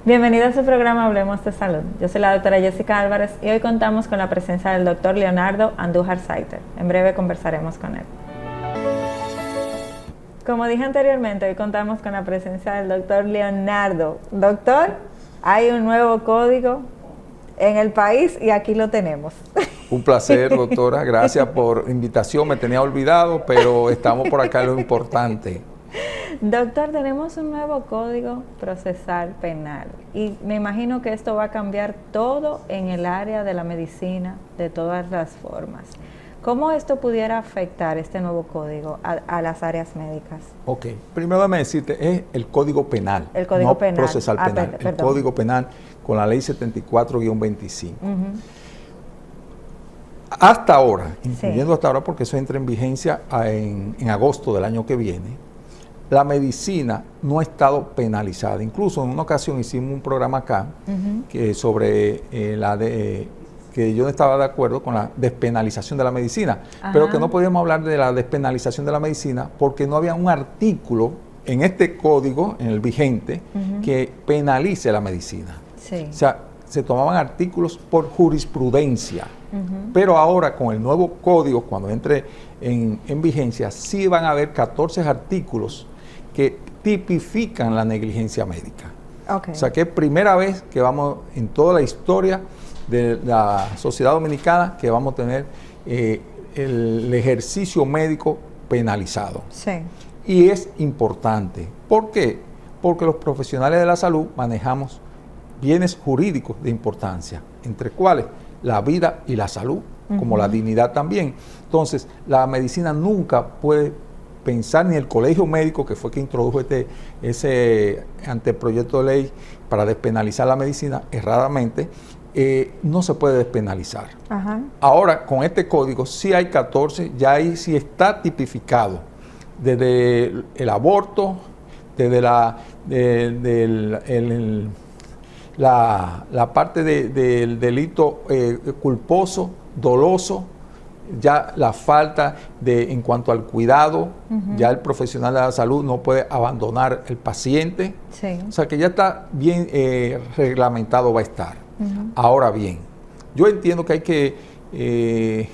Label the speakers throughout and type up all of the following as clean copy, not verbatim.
Speaker 1: Bienvenido a su programa Hablemos de Salud. Yo soy la doctora Jessica Álvarez y hoy contamos con la presencia del doctor Leonardo Andújar Saiter. En breve conversaremos con él. Como dije anteriormente, hoy contamos con la presencia del doctor Leonardo. Doctor, hay un nuevo código en el país y aquí lo tenemos.
Speaker 2: Un placer, doctora. Gracias por invitación. Me tenía olvidado, pero estamos por acá, lo importante.
Speaker 1: Doctor, tenemos un nuevo código procesal penal y me imagino que esto va a cambiar todo en el área de la medicina de todas las formas. ¿Cómo esto pudiera afectar este nuevo código a las áreas médicas?
Speaker 2: Ok, primero déjame decirte, es el código penal,
Speaker 1: el código
Speaker 2: no
Speaker 1: penal.
Speaker 2: procesal penal, el código penal con la ley 74-25. Hasta ahora, incluyendo hasta ahora porque eso entra en vigencia en agosto del año que viene, la medicina no ha estado penalizada. Incluso en una ocasión hicimos un programa acá que sobre que yo no estaba de acuerdo con la despenalización de la medicina, pero que no podíamos hablar de la despenalización de la medicina porque no había un artículo en este código, en el vigente, que penalice la medicina.
Speaker 1: Sí.
Speaker 2: O sea, se tomaban artículos por jurisprudencia, pero ahora con el nuevo código, cuando entre en vigencia, sí van a haber 14 artículos que tipifican la negligencia médica.
Speaker 1: Okay.
Speaker 2: O sea, que es primera vez que vamos en toda la historia de la sociedad dominicana que vamos a tener el ejercicio médico penalizado.
Speaker 1: Sí.
Speaker 2: Y es importante. ¿Por qué? Porque los profesionales de la salud manejamos bienes jurídicos de importancia, entre cuales la vida y la salud, como la dignidad también. Entonces, la medicina nunca puede pensar, ni el colegio médico, que fue que introdujo ese anteproyecto de ley para despenalizar la medicina erradamente, no se puede despenalizar. Ahora, con este código, sí hay 14, ya ahí sí está tipificado, desde el aborto, desde la parte del delito culposo, doloso, ya la falta en cuanto al cuidado, ya el profesional de la salud no puede abandonar el paciente.
Speaker 1: Sí. O
Speaker 2: sea que ya está bien reglamentado, va a estar. Ahora bien, yo entiendo que hay que,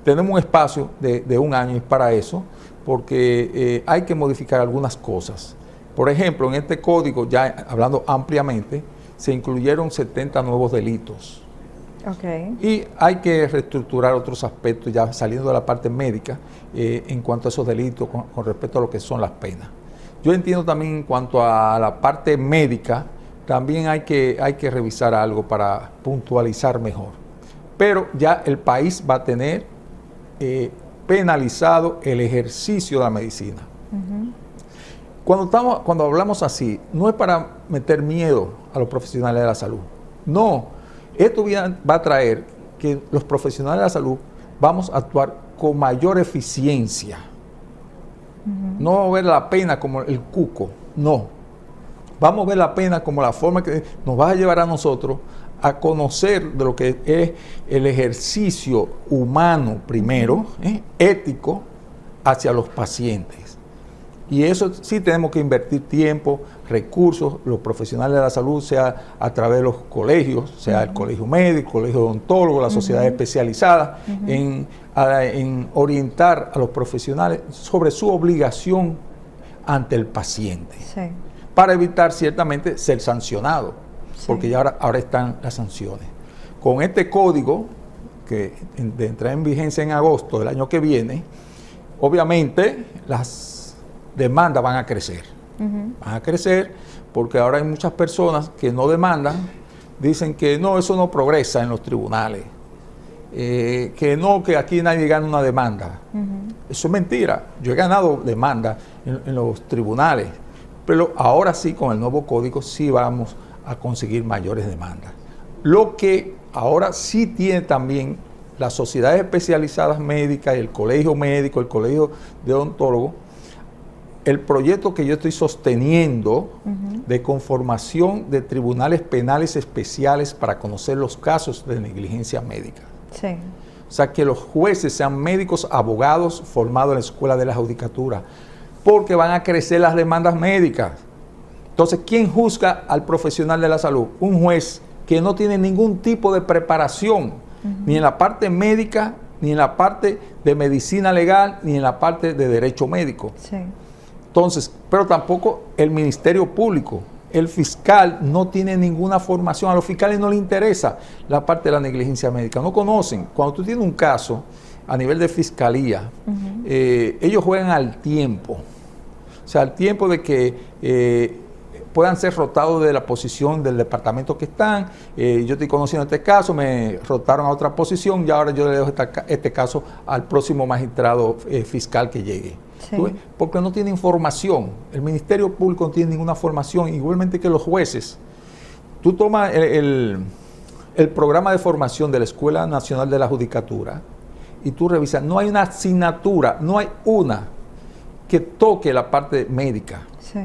Speaker 2: tenemos un espacio de un año para eso, porque hay que modificar algunas cosas. Por ejemplo, en este código, ya hablando ampliamente, se incluyeron 70 nuevos delitos.
Speaker 1: Okay.
Speaker 2: Y hay que reestructurar otros aspectos, ya saliendo de la parte médica, en cuanto a esos delitos, con respecto a lo que son las penas. Yo entiendo también en cuanto a la parte médica, también hay que revisar algo para puntualizar mejor. Pero ya el país va a tener penalizado el ejercicio de la medicina. Cuando hablamos así, no es para meter miedo a los profesionales de la salud. No. Esto va a traer que los profesionales de la salud vamos a actuar con mayor eficiencia. No vamos a ver la pena como el cuco, no. Vamos a ver la pena como la forma que nos va a llevar a nosotros a conocer de lo que es el ejercicio humano primero, ético, hacia los pacientes. Y eso sí tenemos que invertir tiempo, recursos, los profesionales de la salud, sea a través de los colegios, sea el colegio médico, el colegio odontólogo, las sociedades especializadas, en orientar a los profesionales sobre su obligación ante el paciente, para evitar ciertamente ser sancionado, porque ya ahora están las sanciones. Con este código, que de entrar en vigencia en agosto del año que viene, obviamente las demandas van a crecer. Van a crecer porque ahora hay muchas personas que no demandan, dicen que no, eso no progresa en los tribunales, que no, que aquí nadie gana una demanda. Eso es mentira. Yo he ganado demandas en los tribunales, pero ahora sí, con el nuevo código, sí vamos a conseguir mayores demandas. Lo que ahora sí tiene también las sociedades especializadas médicas, el colegio médico, el colegio de odontólogos, el proyecto que yo estoy sosteniendo de conformación de tribunales penales especiales para conocer los casos de negligencia médica.
Speaker 1: Sí.
Speaker 2: O sea, que los jueces sean médicos, abogados formados en la Escuela de la Judicatura, porque van a crecer las demandas médicas. Entonces, ¿quién juzga al profesional de la salud? Un juez que no tiene ningún tipo de preparación, ni en la parte médica, ni en la parte de medicina legal, ni en la parte de derecho médico.
Speaker 1: Sí.
Speaker 2: Entonces, pero tampoco el Ministerio Público. El fiscal no tiene ninguna formación. A los fiscales no les interesa la parte de la negligencia médica. No conocen. Cuando tú tienes un caso a nivel de fiscalía, ellos juegan al tiempo. O sea, al tiempo de que puedan ser rotados de la posición del departamento que están. Yo estoy conociendo este caso, me rotaron a otra posición y ahora yo le dejo este caso al próximo magistrado fiscal que llegue. Sí. Porque no tiene información. El Ministerio Público no tiene ninguna formación, igualmente que los jueces. Tú tomas el programa de formación de la Escuela Nacional de la Judicatura y tú revisas, no hay una asignatura, no hay una que toque la parte médica.
Speaker 1: Sí.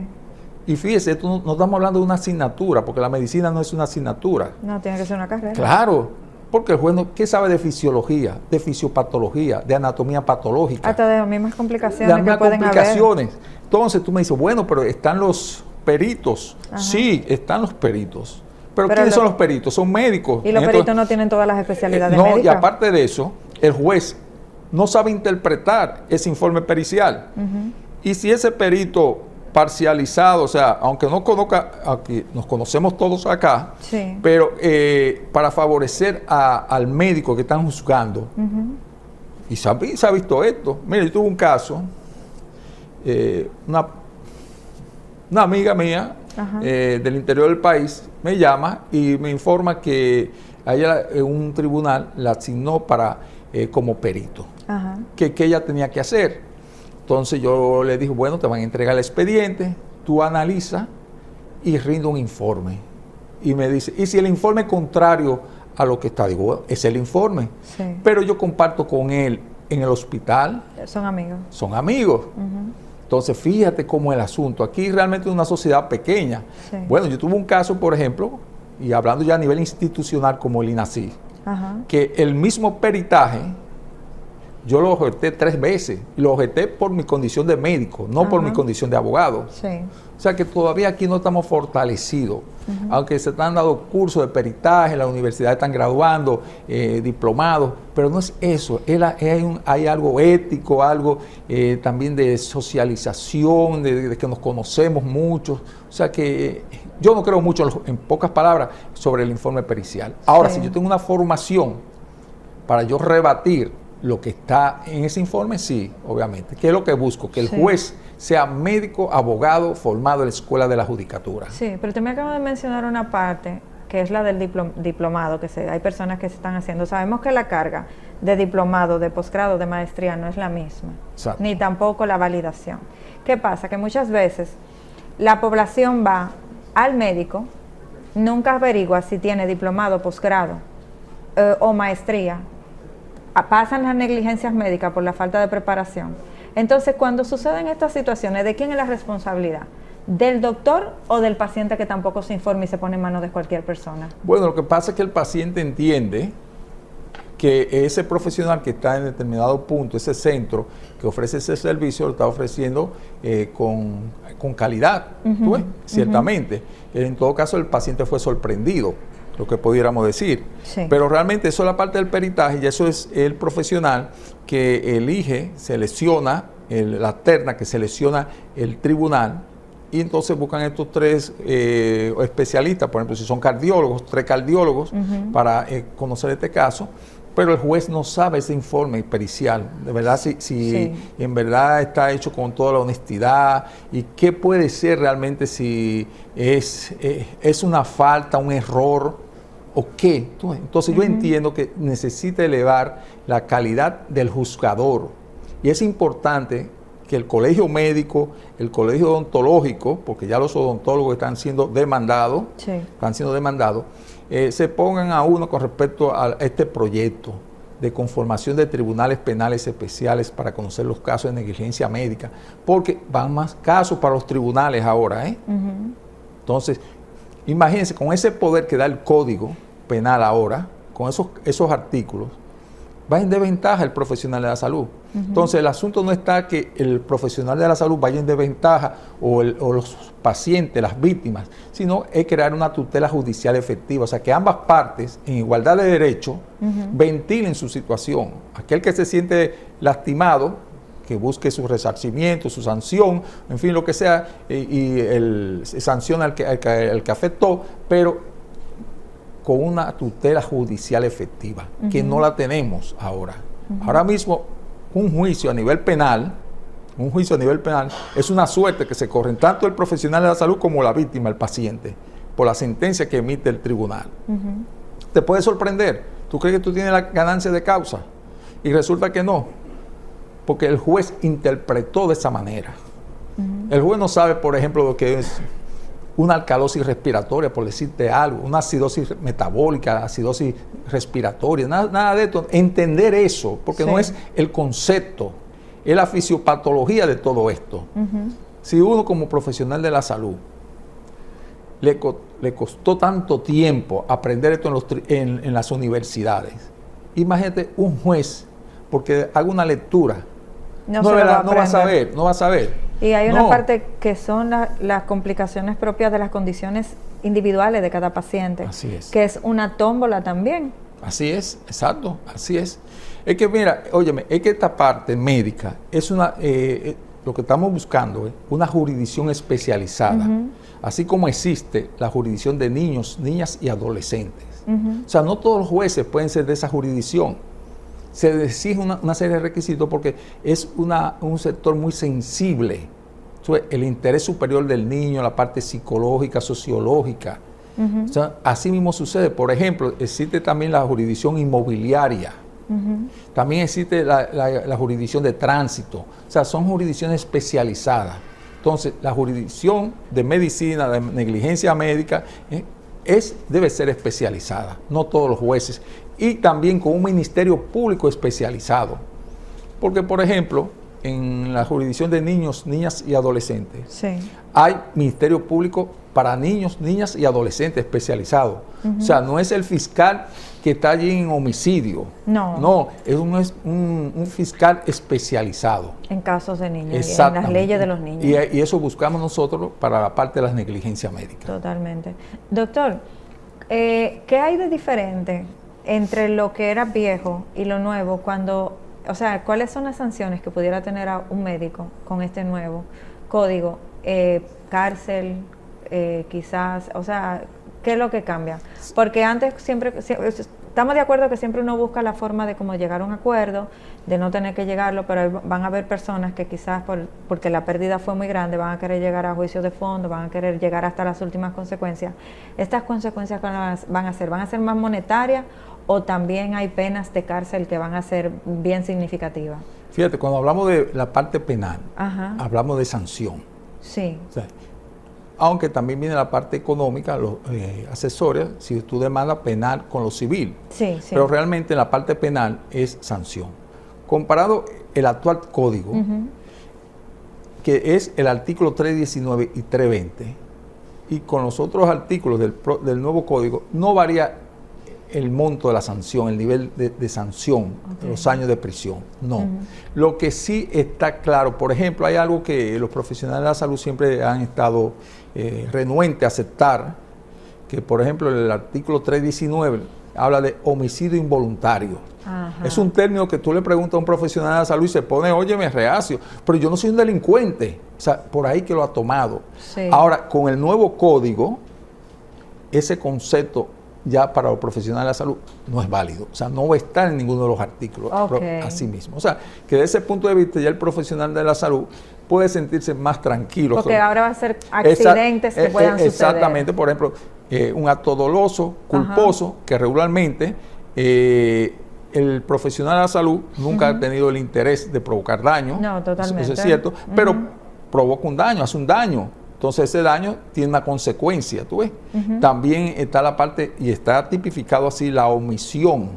Speaker 2: Y fíjese, esto no estamos hablando de una asignatura, porque la medicina no es una asignatura.
Speaker 1: No, tiene que ser una carrera.
Speaker 2: Claro. Porque el juez, ¿qué sabe de fisiología, de fisiopatología, de anatomía patológica?
Speaker 1: Hasta de las mismas complicaciones
Speaker 2: las mismas
Speaker 1: que pueden
Speaker 2: complicaciones.
Speaker 1: haber.
Speaker 2: Entonces tú me dices, bueno, pero están los peritos. Ajá. Sí, están los peritos. Pero ¿quiénes son los peritos? Son médicos.
Speaker 1: Y los peritos no tienen todas las especialidades médicas.
Speaker 2: Y aparte de eso, el juez no sabe interpretar ese informe pericial. Y si ese perito parcializado, o sea, aunque no conozca, aquí nos conocemos todos acá, sí, pero para favorecer al médico que están juzgando, y se ha visto esto. Mire, yo tuve un caso, una amiga mía del interior del país me llama y me informa que a ella un tribunal la asignó para como perito, que ella tenía que hacer. Entonces yo le dije, bueno, te van a entregar el expediente, tú analiza y rinde un informe. Y me dice, ¿y si el informe es contrario a lo que está? Digo, bueno, es el informe. Sí. Pero yo comparto con él en el hospital.
Speaker 1: Son amigos.
Speaker 2: Son amigos. Entonces, fíjate cómo es el asunto. Aquí realmente es una sociedad pequeña. Sí. Bueno, yo tuve un caso, por ejemplo, y hablando ya a nivel institucional como el INACI, que el mismo peritaje, yo lo objeté 3 veces, y lo objeté por mi condición de médico, no por mi condición de abogado. Sí. O sea que todavía aquí no estamos fortalecidos, aunque se están dando cursos de peritaje, las universidades están graduando diplomados, pero no es eso, hay algo ético, algo también de socialización, de que nos conocemos mucho. O sea que yo no creo mucho, en pocas palabras, sobre el informe pericial. Ahora, si yo tengo una formación para yo rebatir lo que está en ese informe, sí, obviamente. ¿Qué es lo que busco? Que el juez sea médico, abogado, formado en la Escuela de la Judicatura.
Speaker 1: Sí, pero tú me acabas de mencionar una parte, que es la del diplomado, que hay personas que se están haciendo. Sabemos que la carga de diplomado, de posgrado, de maestría no es la misma. Exacto. Ni tampoco la validación. ¿Qué pasa? Que muchas veces la población va al médico, nunca averigua si tiene diplomado, posgrado o maestría. Pasan las negligencias médicas por la falta de preparación. Entonces, cuando suceden estas situaciones, ¿de quién es la responsabilidad? ¿Del doctor o del paciente que tampoco se informa y se pone en manos de cualquier persona?
Speaker 2: Bueno, lo que pasa es que el paciente entiende que ese profesional que está en determinado punto, ese centro que ofrece ese servicio, lo está ofreciendo con calidad, ciertamente. En todo caso, el paciente fue sorprendido, lo que pudiéramos decir. Sí. Pero realmente eso es la parte del peritaje y eso es el profesional que elige, selecciona, la terna que selecciona el tribunal, y entonces buscan estos 3 especialistas, por ejemplo, si son cardiólogos, 3 cardiólogos para conocer este caso, pero el juez no sabe ese informe pericial, de verdad, si en verdad está hecho con toda la honestidad y qué puede ser realmente, si es una falta, un error, ¿o qué? Entonces yo entiendo que necesita elevar la calidad del juzgador. Y es importante que el colegio médico, el colegio odontológico, porque ya los odontólogos están siendo demandados, se pongan a uno con respecto a este proyecto de conformación de tribunales penales especiales para conocer los casos de negligencia médica, porque van más casos para los tribunales ahora, Entonces, imagínense, con ese poder que da el Código Penal ahora, con esos artículos, va en desventaja el profesional de la salud. Entonces, el asunto no está que el profesional de la salud vaya en desventaja o los pacientes, las víctimas, sino es crear una tutela judicial efectiva. O sea, que ambas partes, en igualdad de derechos, ventilen su situación. Aquel que se siente lastimado, que busque su resarcimiento, su sanción, en fin, lo que sea, y sanciona al que afectó, pero con una tutela judicial efectiva, que no la tenemos ahora. Ahora mismo, un juicio a nivel penal es una suerte que se corren tanto el profesional de la salud como la víctima, el paciente, por la sentencia que emite el tribunal. Te puede sorprender. Tú crees que tú tienes la ganancia de causa y resulta que no, porque el juez interpretó de esa manera. El juez no sabe, por ejemplo, lo que es una alcalosis respiratoria, por decirte algo, una acidosis metabólica, acidosis respiratoria, nada de esto. Entender eso, porque no es el concepto, es la fisiopatología de todo esto. Si uno como profesional de la salud le costó tanto tiempo aprender esto en las universidades, imagínate un juez, porque haga una lectura, no va a saber.
Speaker 1: Y hay una parte que son las complicaciones propias de las condiciones individuales de cada paciente.
Speaker 2: Así es.
Speaker 1: Que es una tómbola también.
Speaker 2: Así es, exacto, así es. Es que mira, óyeme, es que esta parte médica es lo que estamos buscando, una jurisdicción especializada, así como existe la jurisdicción de niños, niñas y adolescentes. O sea, no todos los jueces pueden ser de esa jurisdicción. Se exige una serie de requisitos porque es un sector muy sensible. El interés superior del niño, la parte psicológica, sociológica. O sea, así mismo sucede. Por ejemplo, existe también la jurisdicción inmobiliaria. También existe la jurisdicción de tránsito. O sea, son jurisdicciones especializadas. Entonces, la jurisdicción de medicina, de negligencia médica, debe ser especializada. No todos los jueces. Y también con un ministerio público especializado. Porque, por ejemplo, en la jurisdicción de niños, niñas y adolescentes, hay ministerio público para niños, niñas y adolescentes especializado. O sea, no es el fiscal que está allí en homicidio. No, es un fiscal especializado.
Speaker 1: En casos de niños, y en las leyes de los niños.
Speaker 2: Y eso buscamos nosotros para la parte de las negligencias médicas.
Speaker 1: Totalmente. Doctor, ¿qué hay de diferente entre lo que era viejo y lo nuevo o sea, ¿cuáles son las sanciones que pudiera tener a un médico con este nuevo código? Cárcel, quizás, o sea, ¿qué es lo que cambia? Porque antes siempre estamos de acuerdo que siempre uno busca la forma de cómo llegar a un acuerdo, de no tener que llegarlo, pero van a haber personas que quizás porque la pérdida fue muy grande, van a querer llegar a juicios de fondo, van a querer llegar hasta las últimas consecuencias. ¿Estas consecuencias van a ser más monetarias o también hay penas de cárcel que van a ser bien significativas?
Speaker 2: Fíjate, cuando hablamos de la parte penal, hablamos de sanción.
Speaker 1: Sí.
Speaker 2: O sea, aunque también viene la parte económica, los accesorios, si tú demandas penal con lo civil.
Speaker 1: Sí.
Speaker 2: Pero realmente la parte penal es sanción. Comparado el actual código, que es el artículo 319 y 320, y con los otros artículos del nuevo código, no varía el monto de la sanción, el nivel de sanción, los años de prisión, no. Lo que sí está claro, por ejemplo, hay algo que los profesionales de la salud siempre han estado renuentes a aceptar, que por ejemplo el artículo 319 habla de homicidio involuntario. Es un término que tú le preguntas a un profesional de la salud y se pone, óyeme, reacio, pero yo no soy un delincuente. O sea, por ahí que lo ha tomado.
Speaker 1: Sí.
Speaker 2: Ahora, con el nuevo código, ese concepto ya para los profesionales de la salud no es válido. O sea, no va a estar en ninguno de los artículos así mismo. O sea, que desde ese punto de vista ya el profesional de la salud puede sentirse más tranquilo.
Speaker 1: Porque ahora va a ser accidentes que puedan suceder.
Speaker 2: Exactamente. Por ejemplo, un acto doloso, culposo, que regularmente el profesional de la salud nunca ha tenido el interés de provocar daño.
Speaker 1: No, totalmente.
Speaker 2: Eso es cierto. Pero provoca un daño, hace un daño. Entonces ese daño tiene una consecuencia, ¿tú ves? También está la parte, y está tipificado así, la omisión.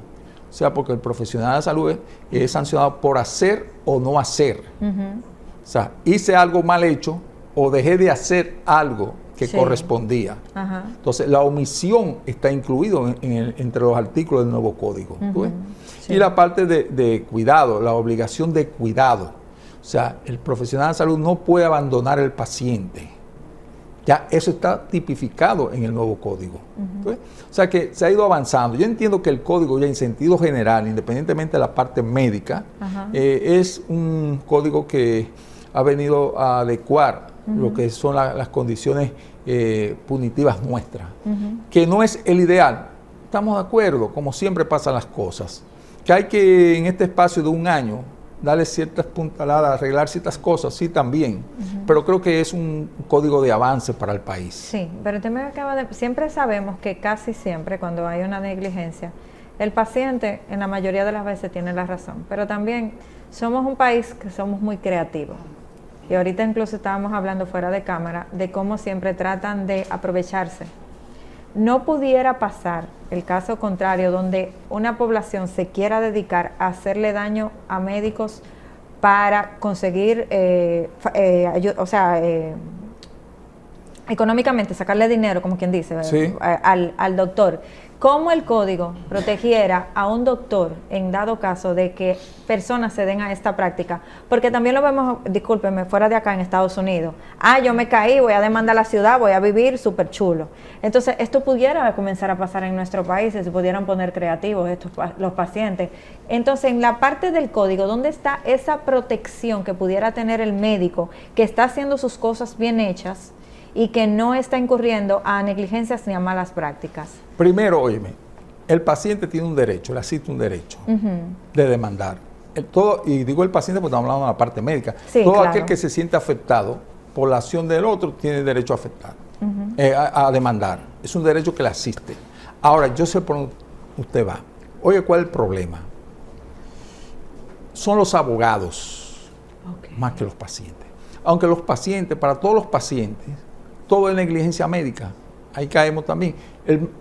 Speaker 2: O sea, porque el profesional de la salud es sancionado por hacer o no hacer. O sea, hice algo mal hecho o dejé de hacer algo que
Speaker 1: Sí.
Speaker 2: correspondía.
Speaker 1: Ajá.
Speaker 2: Entonces, la omisión está incluido entre los artículos del nuevo código. ¿Tú ves?
Speaker 1: Sí.
Speaker 2: Y la parte de cuidado, la obligación de cuidado. O sea, el profesional de salud no puede abandonar al paciente. Ya eso está tipificado en el nuevo código. ¿Tú ves? O sea que se ha ido avanzando. Yo entiendo que el código ya en sentido general, independientemente de la parte médica, es un código que ha venido a adecuar lo que son las condiciones punitivas nuestras, que no es el ideal. Estamos de acuerdo, como siempre pasan las cosas, que hay que en este espacio de un año darle ciertas puntaladas, arreglar ciertas cosas, sí también, pero creo que es un código de avance para el país.
Speaker 1: Sí, pero usted me acaba de... Siempre sabemos que casi siempre cuando hay una negligencia, el paciente en la mayoría de las veces tiene la razón, pero también somos un país que somos muy creativos. Y ahorita incluso estábamos hablando fuera de cámara de cómo siempre tratan de aprovecharse. No pudiera pasar el caso contrario, donde una población se quiera dedicar a hacerle daño a médicos para conseguir, económicamente, sacarle dinero, como quien dice,
Speaker 2: Sí.
Speaker 1: al doctor. ¿Cómo el código protegiera a un doctor en dado caso de que personas se den a esta práctica? Porque también lo vemos, discúlpeme, fuera de acá en Estados Unidos. Yo me caí, voy a demandar la ciudad, voy a vivir súper chulo. Entonces, esto pudiera comenzar a pasar en nuestro país, se pudieran poner creativos los pacientes. Entonces, en la parte del código, ¿dónde está esa protección que pudiera tener el médico que está haciendo sus cosas bien hechas y que no está incurriendo a negligencias ni a malas prácticas?
Speaker 2: Primero, óyeme, el paciente tiene un derecho, le asiste un derecho de demandar. Y digo el paciente porque estamos hablando de la parte médica.
Speaker 1: Sí,
Speaker 2: todo
Speaker 1: claro.
Speaker 2: aquel que se siente afectado por la acción del otro tiene derecho a afectar, a demandar. Es un derecho que le asiste. Ahora, yo sé por dónde usted va. Oye, ¿cuál es el problema? Son los abogados más que los pacientes. Aunque los pacientes, para todos los pacientes, todo es negligencia médica. Ahí caemos también.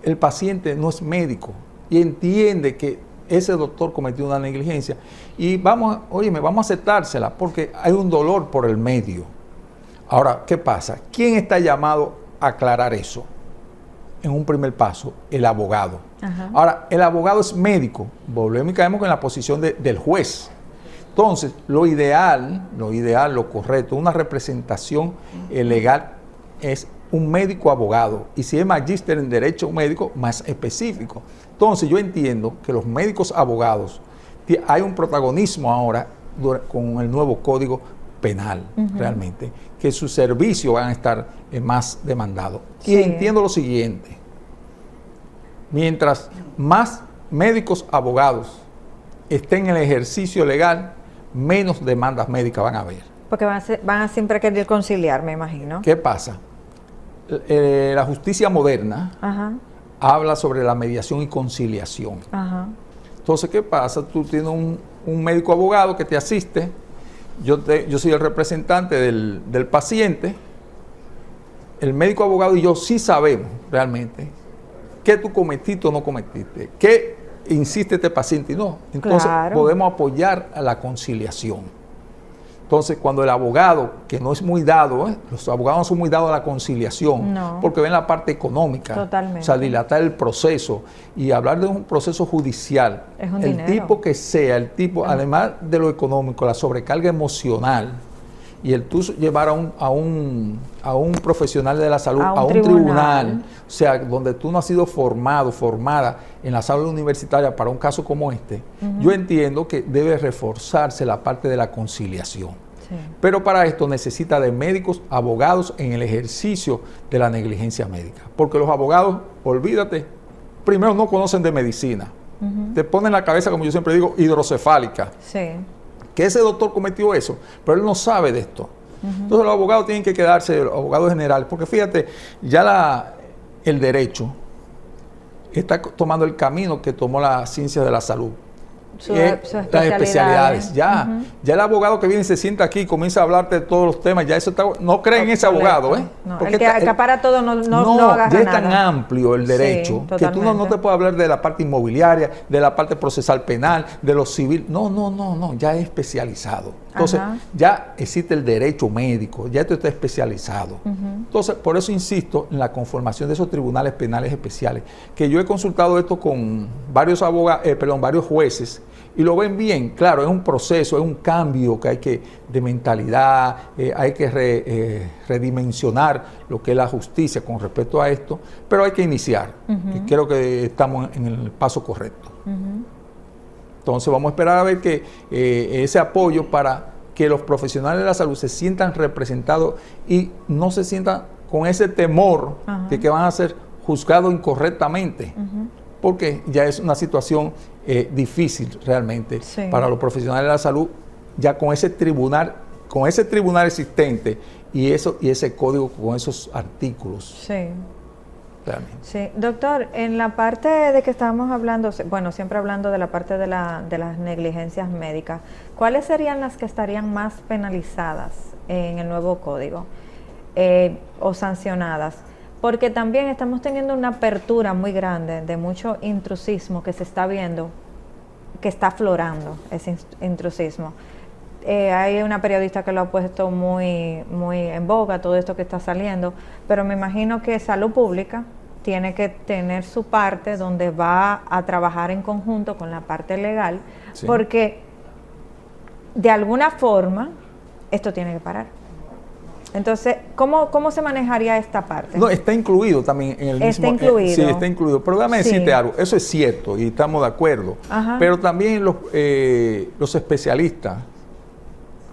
Speaker 2: El paciente no es médico y entiende que ese doctor cometió una negligencia y vamos a aceptársela porque hay un dolor por el medio. Ahora, ¿qué pasa? ¿Quién está llamado a aclarar eso? En un primer paso, el abogado. Ahora, el abogado es médico. Volvemos y caemos en la posición del juez. Entonces, lo ideal, lo correcto, una representación legal es un médico abogado, y si es magíster en derecho médico, más específico. Entonces yo entiendo que los médicos abogados, hay un protagonismo ahora con el nuevo código penal, realmente, que sus servicios van a estar más demandados. Sí. Y entiendo lo siguiente, mientras más médicos abogados estén en el ejercicio legal, menos demandas médicas van a haber.
Speaker 1: Porque van a siempre querer conciliar, me imagino.
Speaker 2: ¿Qué pasa? La justicia moderna habla sobre la mediación y conciliación. Entonces, ¿qué pasa? Tú tienes un médico abogado que te asiste, yo soy el representante del paciente, el médico abogado y yo sí sabemos realmente qué tú cometiste o no cometiste, qué insiste este paciente y no. Entonces, podemos apoyar a la conciliación. Entonces, cuando el abogado, que no es muy dado, los abogados no son muy dados a la conciliación, porque ven la parte económica,
Speaker 1: totalmente.
Speaker 2: O sea, dilatar el proceso y hablar de un proceso judicial,
Speaker 1: es un
Speaker 2: el
Speaker 1: dinero.
Speaker 2: Tipo que sea, el tipo, además de lo económico, la sobrecarga emocional y el tú llevar a un profesional de la salud a un tribunal, o sea, donde tú no has sido formada en la salud universitaria para un caso como este, yo entiendo que debe reforzarse la parte de la conciliación. Sí. Pero para esto necesita de médicos, abogados en el ejercicio de la negligencia médica. Porque los abogados, olvídate, primero no conocen de medicina. Te ponen la cabeza, como yo siempre digo, hidrocefálica.
Speaker 1: Sí.
Speaker 2: Que ese doctor cometió eso, pero él no sabe de esto. Entonces los abogados tienen que quedarse, los abogados generales, porque fíjate, ya el derecho está tomando el camino que tomó la ciencia de la salud. Las especialidades. Ya el abogado que viene y se sienta aquí y comienza a hablarte de todos los temas, ya eso está, no creen en ese abogado,
Speaker 1: No, porque el que acapara todo no agarra
Speaker 2: ya es
Speaker 1: nada.
Speaker 2: Tan amplio el derecho que tú no te puedes hablar de la parte inmobiliaria, de la parte procesal penal, de lo civil. No, ya es especializado. Entonces, ya existe el derecho médico, ya esto está especializado. Entonces, por eso insisto en la conformación de esos tribunales penales especiales, que yo he consultado esto con varios varios jueces, y lo ven bien. Claro, es un proceso, es un cambio que hay que, de mentalidad, hay que redimensionar lo que es la justicia con respecto a esto, pero hay que iniciar, y creo que estamos en el paso correcto. Entonces vamos a esperar a ver que ese apoyo para que los profesionales de la salud se sientan representados y no se sientan con ese temor de que van a ser juzgados incorrectamente, porque ya es una situación difícil realmente para los profesionales de la salud, ya con ese tribunal existente y ese código con esos artículos.
Speaker 1: Sí. Sí, doctor, en la parte de que estábamos hablando, bueno, siempre hablando de la parte de las negligencias médicas, ¿cuáles serían las que estarían más penalizadas en el nuevo código o sancionadas? Porque también estamos teniendo una apertura muy grande de mucho intrusismo que se está viendo, que está aflorando ese intrusismo. Hay una periodista que lo ha puesto muy en boga, todo esto que está saliendo, pero me imagino que Salud Pública tiene que tener su parte donde va a trabajar en conjunto con la parte legal, porque de alguna forma esto tiene que parar. Entonces, ¿cómo se manejaría esta parte?
Speaker 2: No, está incluido también en el mismo...
Speaker 1: Está incluido.
Speaker 2: Sí, está incluido. Pero déjame decirte algo, eso es cierto y estamos de acuerdo. Pero también los especialistas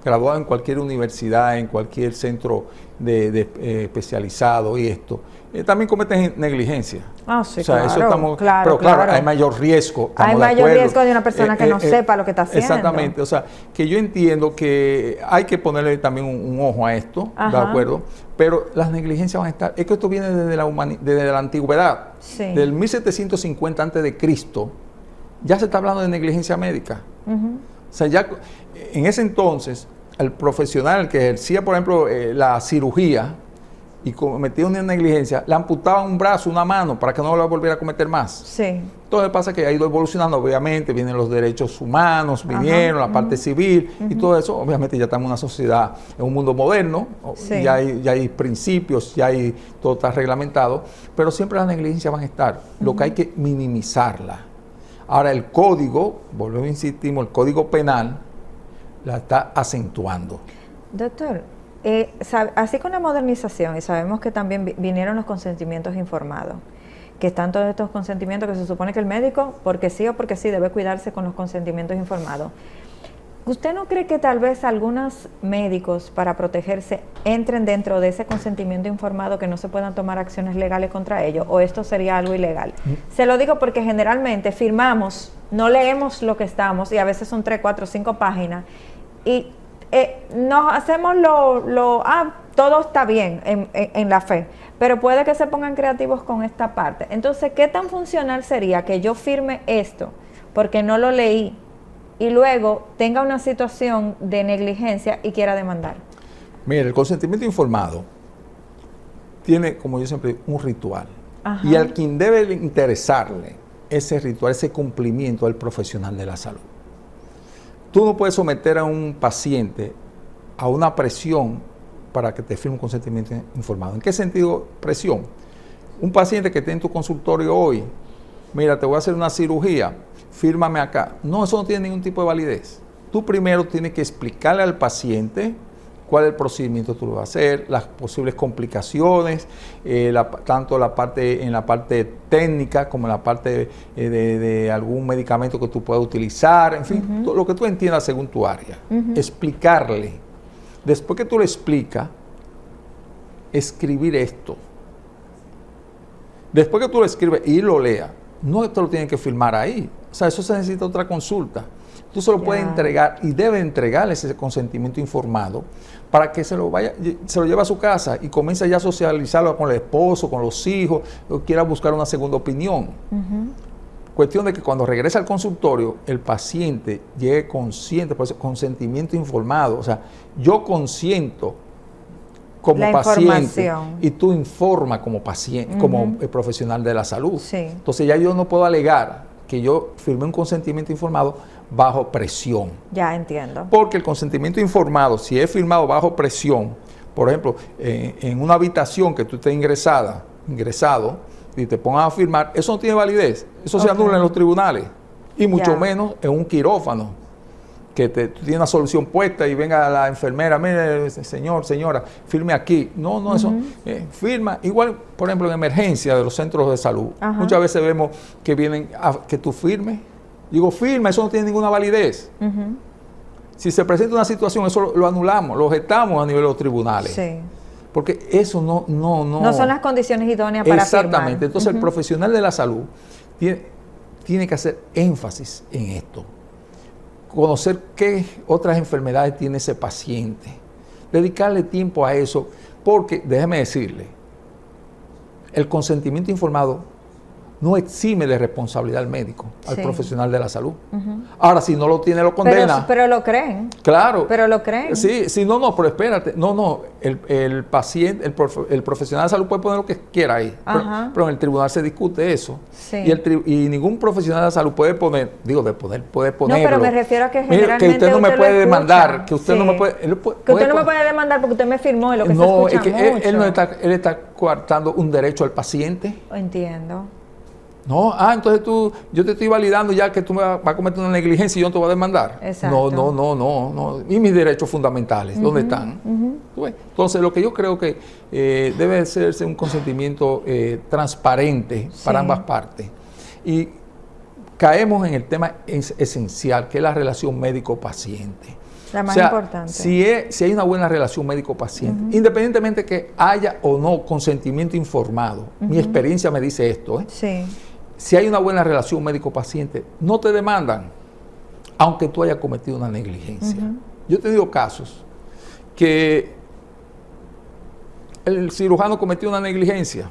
Speaker 2: graduados en cualquier universidad, en cualquier centro especializado y esto, también cometen negligencia.
Speaker 1: Sí,
Speaker 2: o sea,
Speaker 1: claro,
Speaker 2: eso estamos,
Speaker 1: claro,
Speaker 2: pero claro, hay mayor riesgo.
Speaker 1: Hay mayor riesgo de una persona que no sepa lo que está haciendo.
Speaker 2: Exactamente, o sea, que yo entiendo que hay que ponerle también un ojo a esto, ¿de acuerdo? Pero las negligencias van a estar, es que esto viene desde la antigüedad, del 1750 a.C., ya se está hablando de negligencia médica. O sea, ya en ese entonces, el profesional que ejercía, por ejemplo, la cirugía y cometía una negligencia, le amputaban un brazo, una mano, para que no lo volviera a cometer más. Entonces pasa que ha ido evolucionando, obviamente, vienen los derechos humanos, vinieron la parte civil y todo eso. Obviamente ya estamos en una sociedad, en un mundo moderno, ya hay principios, ya hay todo está reglamentado, pero siempre las negligencias van a estar. Lo que hay que minimizarla. Ahora el código, volvemos a insistir, el código penal la está acentuando.
Speaker 1: Doctor, así con la modernización, y sabemos que también vinieron los consentimientos informados, que están todos estos consentimientos que se supone que el médico, porque sí o porque sí, debe cuidarse con los consentimientos informados. ¿Usted no cree que tal vez algunos médicos, para protegerse, entren dentro de ese consentimiento informado, que no se puedan tomar acciones legales contra ellos, o esto sería algo ilegal? Se lo digo porque generalmente firmamos, no leemos lo que estamos, y a veces son 3, 4, 5 páginas, y nos hacemos todo está bien en la fe, pero puede que se pongan creativos con esta parte. Entonces, ¿qué tan funcional sería que yo firme esto porque no lo leí y luego tenga una situación de negligencia y quiera demandar?
Speaker 2: Mire, el consentimiento informado tiene, como yo siempre digo, un ritual. Y al quien debe interesarle ese ritual, ese cumplimiento al profesional de la salud. Tú no puedes someter a un paciente a una presión para que te firme un consentimiento informado. ¿En qué sentido presión? Un paciente que esté en tu consultorio hoy, mira, te voy a hacer una cirugía, fírmame acá. No, eso no tiene ningún tipo de validez. Tú primero tienes que explicarle al paciente cuál es el procedimiento que tú lo vas a hacer, las posibles complicaciones, tanto en la parte técnica como en la parte de algún medicamento que tú puedas utilizar, en fin, todo lo que tú entiendas según tu área. Explicarle. Después que tú le explicas, escribir esto. Después que tú lo escribes y lo leas, no te lo tienen que firmar ahí. O sea, eso se necesita otra consulta. Tú se lo puedes entregar y debe entregarle ese consentimiento informado para que se lo lleve a su casa y comience ya a socializarlo con el esposo, con los hijos, o quiera buscar una segunda opinión. Cuestión de que cuando regrese al consultorio, el paciente llegue consciente, por eso consentimiento informado. O sea, yo consiento como paciente y tú informas como paciente, como profesional de la salud. Entonces ya yo no puedo alegar que yo firmé un consentimiento informado bajo presión.
Speaker 1: Ya entiendo.
Speaker 2: Porque el consentimiento informado, si es firmado bajo presión, por ejemplo, en una habitación que tú estés ingresado, y te pongas a firmar, eso no tiene validez. Eso se anula en los tribunales. Y mucho menos en un quirófano, que tú tienes una solución puesta y venga la enfermera, mire, señor, señora, firme aquí. No, eso, firma. Igual, por ejemplo, en emergencia de los centros de salud. Muchas veces vemos que vienen a que tú firmes. Digo, firma, eso no tiene ninguna validez. Si se presenta una situación, eso lo anulamos, lo objetamos a nivel de los tribunales.
Speaker 1: Sí.
Speaker 2: Porque eso no
Speaker 1: son las condiciones idóneas para firmar.
Speaker 2: Exactamente. Entonces, el profesional de la salud tiene que hacer énfasis en esto. Conocer qué otras enfermedades tiene ese paciente. Dedicarle tiempo a eso, porque, déjeme decirle, el consentimiento informado no exime de responsabilidad al médico, al profesional de la salud. Ahora, si no lo tiene, lo condena.
Speaker 1: Pero lo creen.
Speaker 2: Claro.
Speaker 1: Pero lo creen.
Speaker 2: Sí, no, pero espérate. El paciente, el profesional de salud puede poner lo que quiera ahí. Pero en el tribunal se discute eso.
Speaker 1: Sí.
Speaker 2: Y ningún profesional de salud puede poner, puede ponerlo.
Speaker 1: No, pero me refiero a que generalmente
Speaker 2: que usted no me puede demandar, que usted
Speaker 1: sí.
Speaker 2: no me puede...
Speaker 1: Que usted no me puede demandar porque usted me firmó y lo que se escucha
Speaker 2: es que
Speaker 1: mucho.
Speaker 2: él está coartando un derecho al paciente.
Speaker 1: Entiendo.
Speaker 2: No, entonces yo te estoy validando ya que tú me vas a cometer una negligencia y yo no te voy a demandar.
Speaker 1: Exacto.
Speaker 2: No. ¿Y mis derechos fundamentales? ¿Dónde están? Entonces, lo que yo creo que debe hacerse un consentimiento transparente para ambas partes. Y caemos en el tema esencial, que es la relación médico-paciente.
Speaker 1: La más importante.
Speaker 2: Si hay una buena relación médico-paciente, independientemente que haya o no consentimiento informado, mi experiencia me dice esto,
Speaker 1: Sí.
Speaker 2: Si hay una buena relación médico-paciente, no te demandan, aunque tú hayas cometido una negligencia. Yo he tenido casos que el cirujano cometió una negligencia,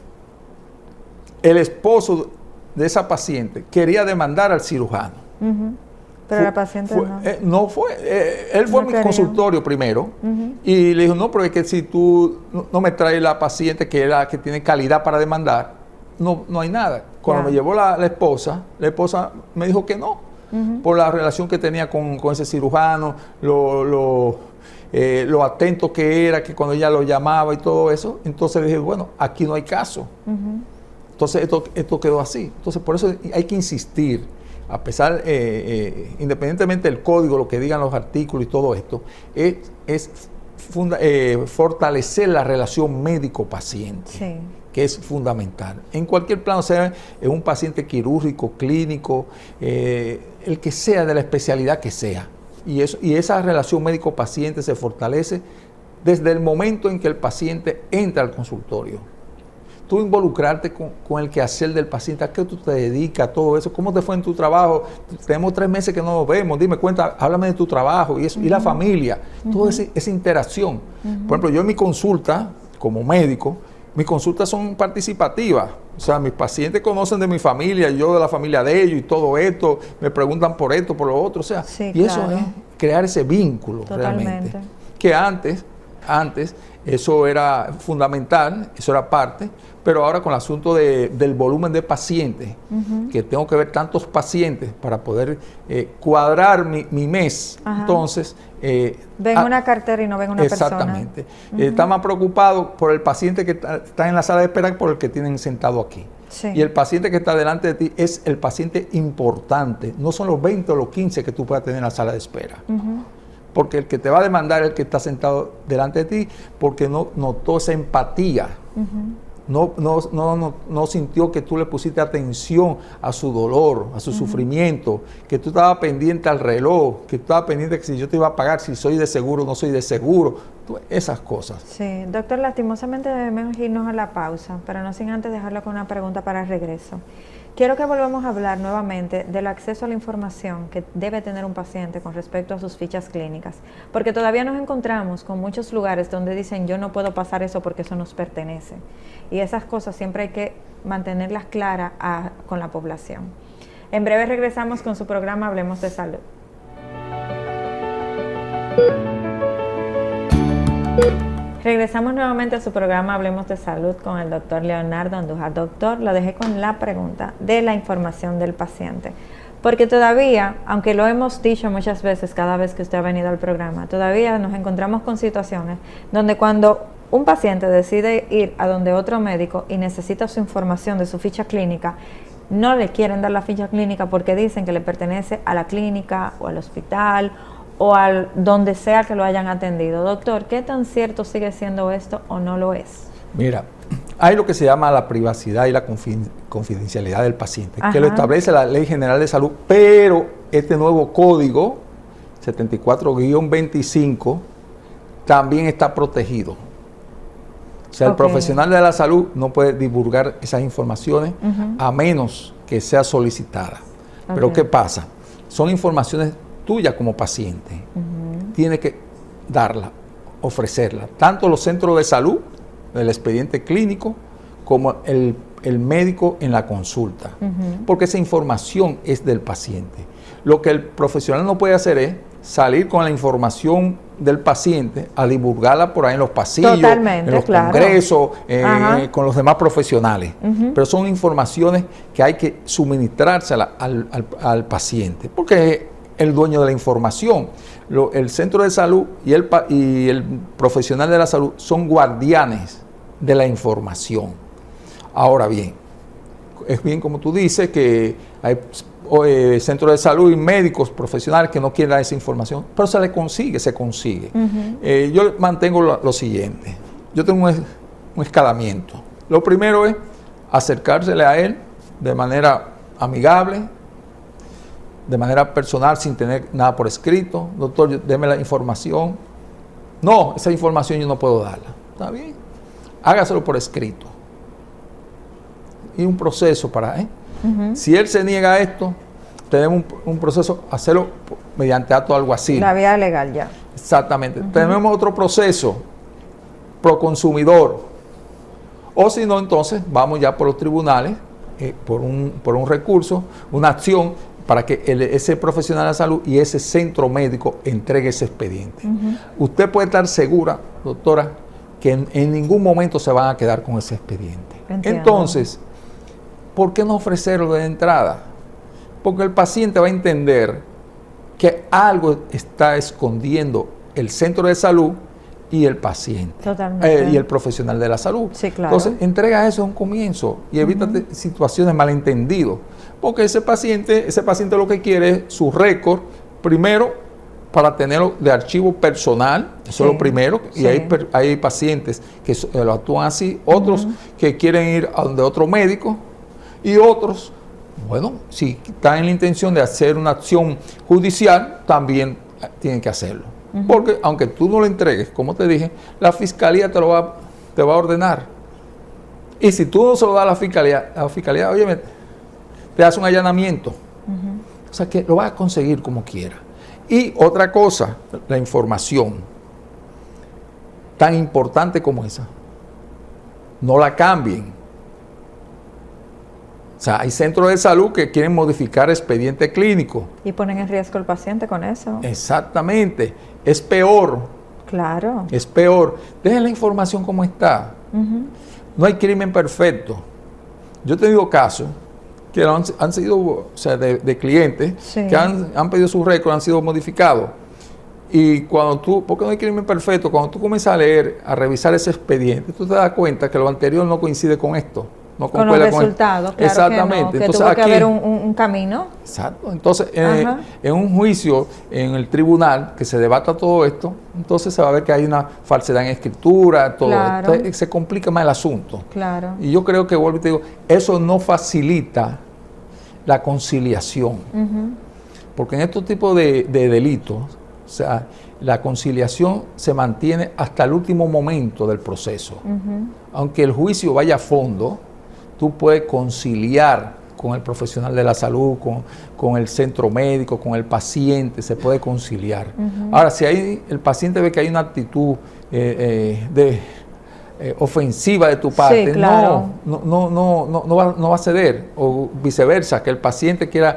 Speaker 2: el esposo de esa paciente quería demandar al cirujano.
Speaker 1: Pero la paciente
Speaker 2: él fue a mi consultorio primero y le dijo, no, pero es que si tú no me traes la paciente que tiene calidad para demandar, no hay nada. Cuando me llevó la esposa me dijo que no, por la relación que tenía con ese cirujano, lo atento que era, que cuando ella lo llamaba y todo eso. Entonces le dije, bueno, aquí no hay caso. Entonces esto quedó así. Entonces por eso hay que insistir. A pesar, independientemente del código, lo que digan los artículos y todo esto, es fortalecer la relación médico-paciente, que es fundamental. En cualquier plano, sea en un paciente quirúrgico, clínico, el que sea, de la especialidad que sea. Y esa relación médico-paciente se fortalece desde el momento en que el paciente entra al consultorio. Tú involucrarte con el quehacer del paciente, a qué tú te dedicas, todo eso, cómo te fue en tu trabajo, tenemos 3 meses que no nos vemos, dime, háblame de tu trabajo y eso, y la familia, toda esa interacción. Por ejemplo, yo en mi consulta, como médico, mis consultas son participativas, o sea, mis pacientes conocen de mi familia, yo de la familia de ellos y todo esto, me preguntan por esto, por lo otro, o sea, eso es crear ese vínculo realmente, que antes eso era fundamental, eso era parte, pero ahora con el asunto del volumen de pacientes, que tengo que ver tantos pacientes para poder cuadrar mi mes, entonces...
Speaker 1: ven una cartera y no ven una persona.
Speaker 2: Exactamente. Está más preocupado por el paciente que está en la sala de espera que por el que tienen sentado aquí. Y el paciente que está delante de ti es el paciente importante, no son los 20 o los 15 que tú puedas tener en la sala de espera. Porque el que te va a demandar es el que está sentado delante de ti, porque no notó esa empatía, no sintió que tú le pusiste atención a su dolor, a su sufrimiento, que tú estabas pendiente al reloj, que tú estabas pendiente que si yo te iba a pagar, si soy de seguro o no soy de seguro, esas cosas.
Speaker 1: Sí, doctor, lastimosamente debemos irnos a la pausa, pero no sin antes dejarlo con una pregunta para el regreso. Quiero que volvamos a hablar nuevamente del acceso a la información que debe tener un paciente con respecto a sus fichas clínicas, porque todavía nos encontramos con muchos lugares donde dicen yo no puedo pasar eso porque eso nos pertenece, y esas cosas siempre hay que mantenerlas claras con la población. En breve regresamos con su programa Hablemos de Salud. Regresamos nuevamente a su programa Hablemos de Salud con el doctor Leonardo Andújar. Doctor, lo dejé con la pregunta de la información del paciente. Porque todavía, aunque lo hemos dicho muchas veces cada vez que usted ha venido al programa, todavía nos encontramos con situaciones donde cuando un paciente decide ir a donde otro médico y necesita su información de su ficha clínica, no le quieren dar la ficha clínica porque dicen que le pertenece a la clínica o al hospital o al donde sea que lo hayan atendido. Doctor, ¿qué tan cierto sigue siendo esto o no lo es?
Speaker 2: Mira, hay lo que se llama la privacidad y la confidencialidad del paciente,
Speaker 1: Ajá.
Speaker 2: que lo establece la Ley General de Salud, pero este nuevo código 74-25 también está protegido. O sea, el profesional de la salud no puede divulgar esas informaciones a menos que sea solicitada. Pero ¿qué pasa? Son informaciones tuyas como paciente. Tiene que darla, ofrecerla. Tanto los centros de salud, el expediente clínico, como el médico en la consulta. Porque esa información es del paciente. Lo que el profesional no puede hacer es salir con la información del paciente a divulgarla por ahí en los pasillos, en los congresos, con los demás profesionales. Pero son informaciones que hay que suministrárselas al paciente, porque es el dueño de la información. El centro de salud y el profesional de la salud son guardianes de la información. Ahora bien, es bien como tú dices que hay centros de salud y médicos profesionales que no quieren dar esa información, pero se consigue. Yo mantengo lo siguiente. Yo tengo un escalamiento. Lo primero es acercársele a él de manera amigable, de manera personal, sin tener nada por escrito. Doctor, deme la información. No, esa información yo no puedo darla. ¿Está bien? Hágaselo por escrito. Y un proceso para... Si él se niega a esto, tenemos un proceso, hacerlo mediante acto alguacil.
Speaker 1: La vía legal ya.
Speaker 2: Exactamente. Tenemos otro proceso, pro consumidor. O si no, entonces vamos ya por los tribunales, por un recurso, una acción, para que ese profesional de la salud y ese centro médico entregue ese expediente. Usted puede estar segura, doctora, que en ningún momento se van a quedar con ese expediente.
Speaker 1: Entiendo.
Speaker 2: Entonces, ¿por qué no ofrecerlo de entrada? Porque el paciente va a entender que algo está escondiendo el centro de salud y el paciente.
Speaker 1: Totalmente.
Speaker 2: Y el profesional de la salud.
Speaker 1: Sí, claro.
Speaker 2: Entonces, entrega eso a un comienzo y evita situaciones malentendidos. Porque ese paciente lo que quiere es su récord, primero, para tenerlo de archivo personal, eso es lo primero, y hay pacientes que lo actúan así, otros que quieren ir a donde otro médico, y otros, bueno, si están en la intención de hacer una acción judicial, también tienen que hacerlo. Porque aunque tú no lo entregues, como te dije, la fiscalía te va a ordenar. Y si tú no se lo das a la fiscalía, oye, te hace un allanamiento. O sea que lo vas a conseguir como quiera. Y otra cosa, la información, tan importante como esa, no la cambien. O sea, hay centros de salud que quieren modificar expediente clínico.
Speaker 1: Y ponen en riesgo al paciente con eso.
Speaker 2: Exactamente. Es peor.
Speaker 1: Claro.
Speaker 2: Es peor. Dejen la información como está. No hay crimen perfecto. Yo he tenido casos que han sido, o sea, de clientes que han pedido su récord, han sido modificados. Y cuando porque no hay crimen perfecto, cuando tú comienzas a leer, a revisar ese expediente, tú te das cuenta que lo anterior no coincide con esto. No
Speaker 1: con los resultados, claro.
Speaker 2: Exactamente.
Speaker 1: Que, no, que
Speaker 2: entonces,
Speaker 1: tuvo que haber un camino.
Speaker 2: Exacto. Entonces, en un juicio, en el tribunal, que se debata todo esto, entonces se va a ver que hay una falsedad en escritura, todo.
Speaker 1: Claro.
Speaker 2: Entonces, se complica más el asunto.
Speaker 1: Claro.
Speaker 2: Y yo creo que, vuelvo y te digo, eso no facilita la conciliación. Porque en estos tipos de delitos, o sea, la conciliación se mantiene hasta el último momento del proceso. Aunque el juicio vaya a fondo, tú puedes conciliar con el profesional de la salud, con el centro médico, con el paciente, se puede conciliar. Ahora, si el paciente ve que hay una actitud ofensiva de tu parte,
Speaker 1: claro.
Speaker 2: no va a ceder, o viceversa, que el paciente quiera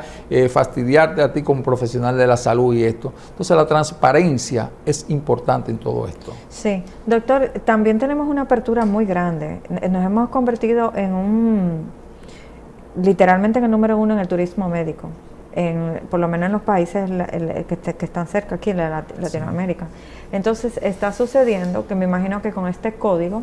Speaker 2: fastidiarte a ti como profesional de la salud y esto. Entonces la transparencia es importante en todo esto.
Speaker 1: Sí, doctor, también tenemos una apertura muy grande. Nos hemos convertido literalmente en el número 1 en el turismo médico. por lo menos en los países que están cerca aquí en Latinoamérica. Entonces está sucediendo que me imagino que con este código